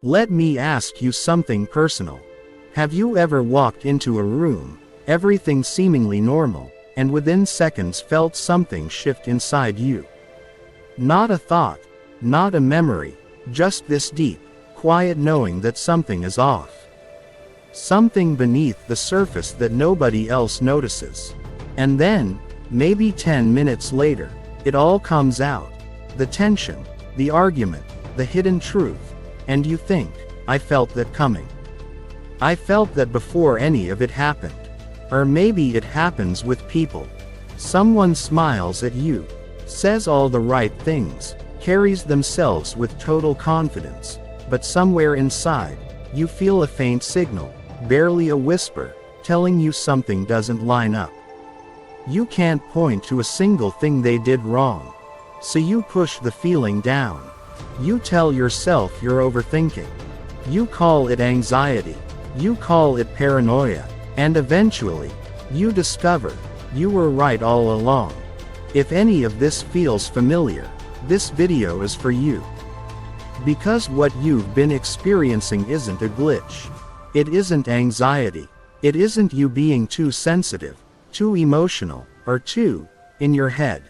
Let me ask you something personal. Have you ever walked into a room, everything seemingly normal, and within seconds felt something shift inside you? Not a thought, not a memory, just this deep, quiet knowing that something is off. Something beneath the surface that nobody else notices. And then, maybe 10 minutes later, it all comes out. The tension, the argument, the hidden truth, and you think, I felt that coming. I felt that before any of it happened. Or maybe it happens with people. Someone smiles at you, says all the right things, carries themselves with total confidence, but somewhere inside, you feel a faint signal, barely a whisper, telling you something doesn't line up. You can't point to a single thing they did wrong. So you push the feeling down. You tell yourself you're overthinking. You call it anxiety. You call it paranoia. And eventually, you discover, you were right all along. If any of this feels familiar, this video is for you. Because what you've been experiencing isn't a glitch. It isn't anxiety. It isn't you being too sensitive, too emotional, or too in your head.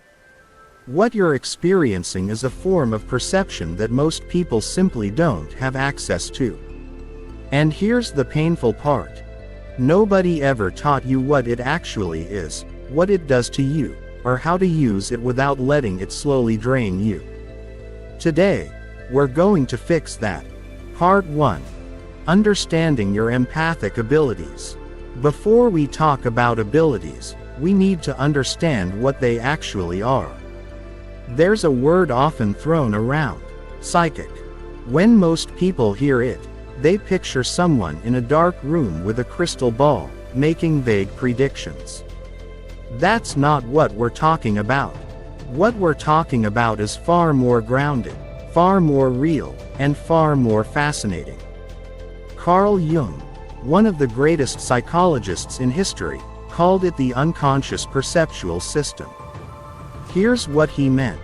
What you're experiencing is a form of perception that most people simply don't have access to. And here's the painful part. Nobody ever taught you what it actually is, what it does to you, or how to use it without letting it slowly drain you. Today, we're going to fix that. Part 1. Understanding your empathic abilities. Before we talk about abilities, we need to understand what they actually are. There's a word often thrown around, psychic. When most people hear it, they picture someone in a dark room with a crystal ball, making vague predictions. That's not what we're talking about. What we're talking about is far more grounded, far more real, and far more fascinating. Carl Jung, one of the greatest psychologists in history, called it the unconscious perceptual system. Here's what he meant.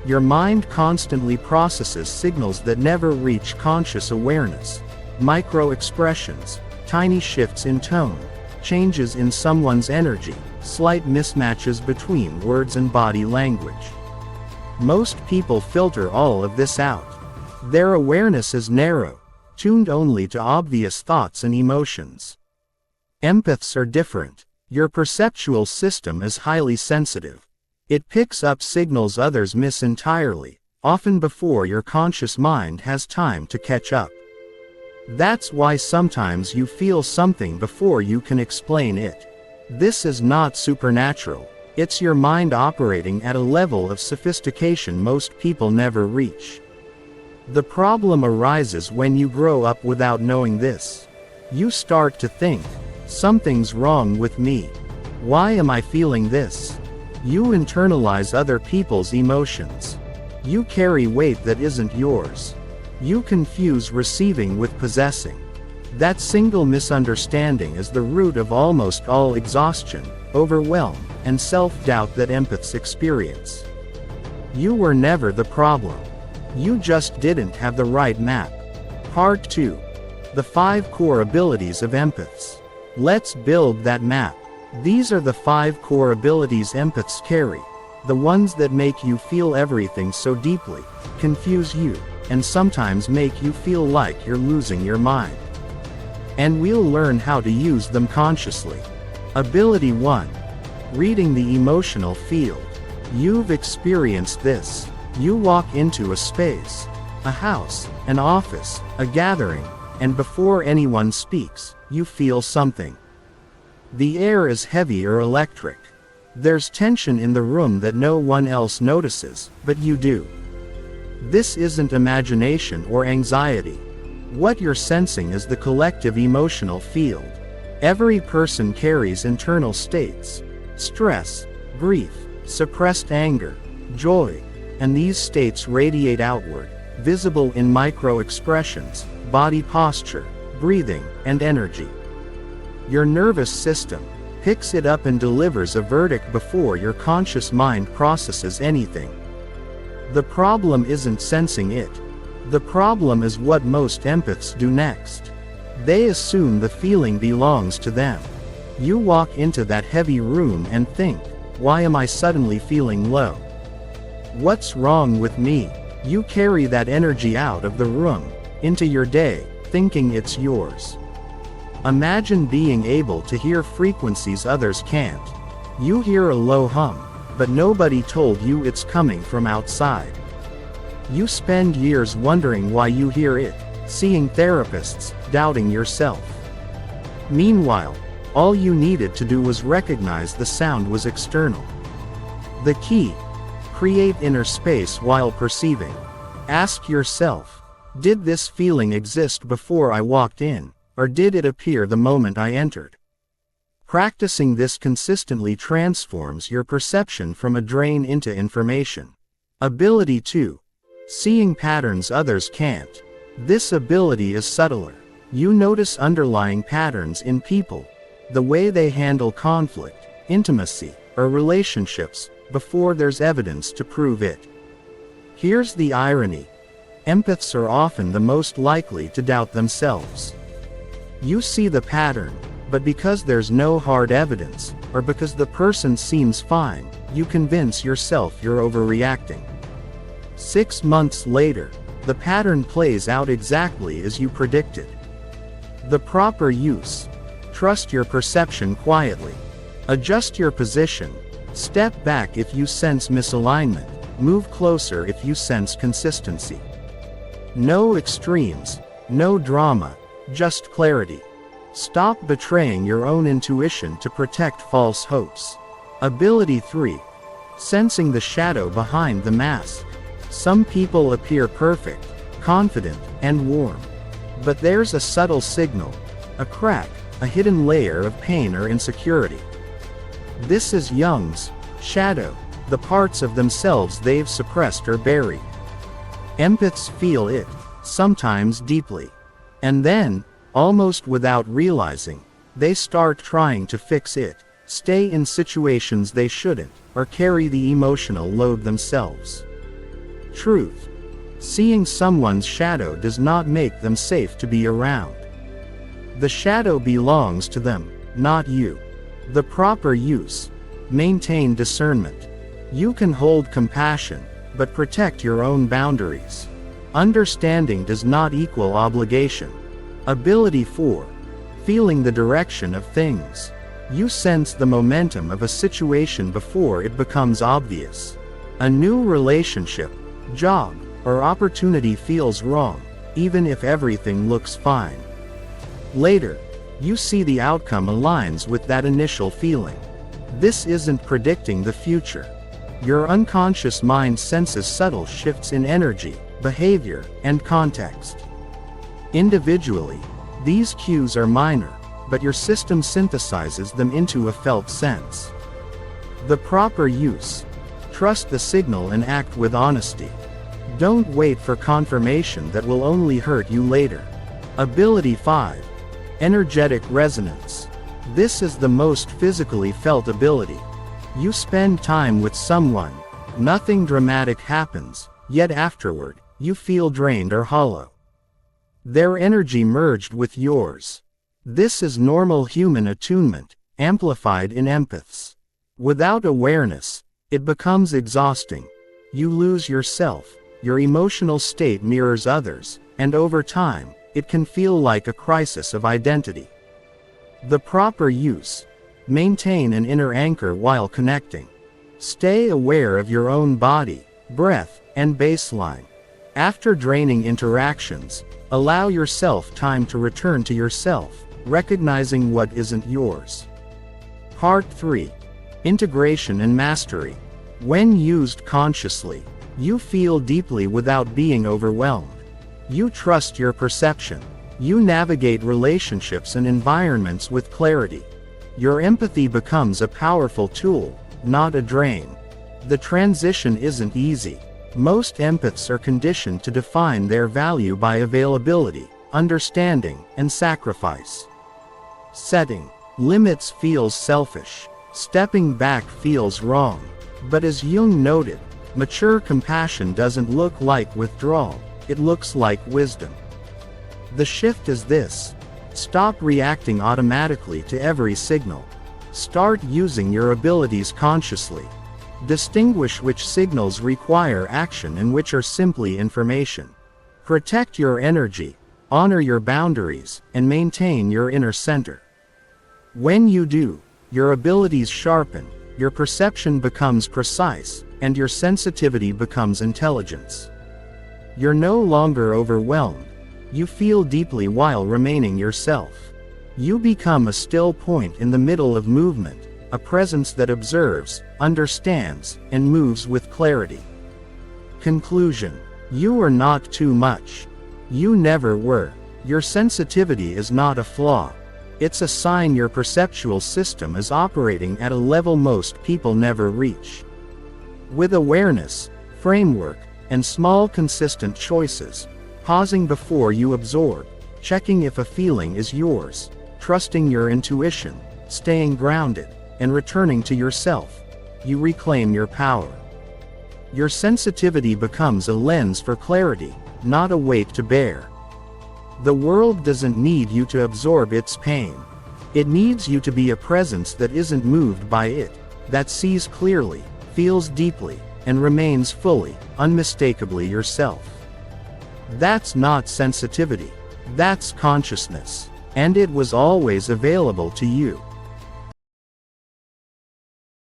Your mind constantly processes signals that never reach conscious awareness. Micro-expressions, tiny shifts in tone, changes in someone's energy, slight mismatches between words and body language. Most people filter all of this out. Their awareness is narrow, tuned only to obvious thoughts and emotions. Empaths are different. Your perceptual system is highly sensitive. It picks up signals others miss entirely, often before your conscious mind has time to catch up. That's why sometimes you feel something before you can explain it. This is not supernatural. It's your mind operating at a level of sophistication most people never reach. The problem arises when you grow up without knowing this. You start to think, something's wrong with me. Why am I feeling this? You internalize other people's emotions. You carry weight that isn't yours. You confuse receiving with possessing. That single misunderstanding is the root of almost all exhaustion, overwhelm, and self-doubt that empaths experience. You were never the problem. You just didn't have the right map. Part 2. The 5 core abilities of empaths. Let's build that map. These are the 5 core abilities empaths carry. The ones that make you feel everything so deeply, confuse you, and sometimes make you feel like you're losing your mind. And we'll learn how to use them consciously. Ability 1. Reading the emotional field. You've experienced this. You walk into a space, a house, an office, a gathering, and before anyone speaks, you feel something. The air is heavy or electric. There's tension in the room that no one else notices, but you do. This isn't imagination or anxiety. What you're sensing is the collective emotional field. Every person carries internal states: stress, grief, suppressed anger, joy, and these states radiate outward, visible in micro-expressions, body posture, breathing, and energy. Your nervous system picks it up and delivers a verdict before your conscious mind processes anything. The problem isn't sensing it. The problem is what most empaths do next. They assume the feeling belongs to them. You walk into that heavy room and think, why am I suddenly feeling low? What's wrong with me? You carry that energy out of the room, into your day, thinking it's yours. Imagine being able to hear frequencies others can't. You hear a low hum, but nobody told you it's coming from outside. You spend years wondering why you hear it, seeing therapists, doubting yourself. Meanwhile, all you needed to do was recognize the sound was external. The key: create inner space while perceiving. Ask yourself, did this feeling exist before I walked in, or did it appear the moment I entered? Practicing this consistently transforms your perception from a drain into information. Ability 2. Seeing patterns others can't. This ability is subtler. You notice underlying patterns in people, the way they handle conflict, intimacy, or relationships, before there's evidence to prove it. Here's the irony. Empaths are often the most likely to doubt themselves. You see the pattern, but because there's no hard evidence, or because the person seems fine, you convince yourself you're overreacting. 6 months later, the pattern plays out exactly as you predicted. The proper use: trust your perception quietly. Adjust your position. Step back if you sense misalignment. Move closer if you sense consistency. No extremes, no drama, just clarity. Stop betraying your own intuition to protect false hopes. Ability 3. Sensing the shadow behind the mask. Some people appear perfect, confident, and warm. But there's a subtle signal, a crack, a hidden layer of pain or insecurity. This is Jung's shadow, the parts of themselves they've suppressed or buried. Empaths feel it, sometimes deeply. And then, almost without realizing, they start trying to fix it, stay in situations they shouldn't, or carry the emotional load themselves. Truth: seeing someone's shadow does not make them safe to be around. The shadow belongs to them, not you. The proper use: maintain discernment. You can hold compassion, but protect your own boundaries. Understanding does not equal obligation. Ability 4. Feeling the direction of things. You sense the momentum of a situation before it becomes obvious. A new relationship, job, or opportunity feels wrong, even if everything looks fine. Later, you see the outcome aligns with that initial feeling. This isn't predicting the future. Your unconscious mind senses subtle shifts in energy, behavior, and context. Individually, these cues are minor, but your system synthesizes them into a felt sense. The proper use: trust the signal and act with honesty. Don't wait for confirmation that will only hurt you later. Ability 5. Energetic resonance. This is the most physically felt ability. You spend time with someone, nothing dramatic happens, yet afterward, you feel drained or hollow. Their energy merged with yours. This is normal human attunement, amplified in empaths. Without awareness, it becomes exhausting. You lose yourself, your emotional state mirrors others, and over time, it can feel like a crisis of identity. The proper use: maintain an inner anchor while connecting. Stay aware of your own body, breath, and baseline. After draining interactions, allow yourself time to return to yourself, recognizing what isn't yours. Part 3. Integration and mastery. When used consciously, you feel deeply without being overwhelmed. You trust your perception. You navigate relationships and environments with clarity. Your empathy becomes a powerful tool, not a drain. The transition isn't easy. Most empaths are conditioned to define their value by availability, understanding, and sacrifice. Setting limits feels selfish. Stepping back feels wrong. But as Jung noted, mature compassion doesn't look like withdrawal. it looks like wisdom. The shift is this. Stop reacting automatically to every signal. Start using your abilities consciously. Distinguish which signals require action and which are simply information. Protect your energy, honor your boundaries, and maintain your inner center. When you do, your abilities sharpen, your perception becomes precise, and your sensitivity becomes intelligence. You're no longer overwhelmed. You feel deeply while remaining yourself. You become a still point in the middle of movement, a presence that observes, understands, and moves with clarity. Conclusion. You are not too much. You never were. Your sensitivity is not a flaw. It's a sign your perceptual system is operating at a level most people never reach. With awareness, framework, and small consistent choices, pausing before you absorb, checking if a feeling is yours, trusting your intuition, staying grounded, and returning to yourself, you reclaim your power. Your sensitivity becomes a lens for clarity, not a weight to bear. The world doesn't need you to absorb its pain. It needs you to be a presence that isn't moved by it, that sees clearly, feels deeply, and remains fully, unmistakably yourself. That's not sensitivity. That's consciousness. And it was always available to you.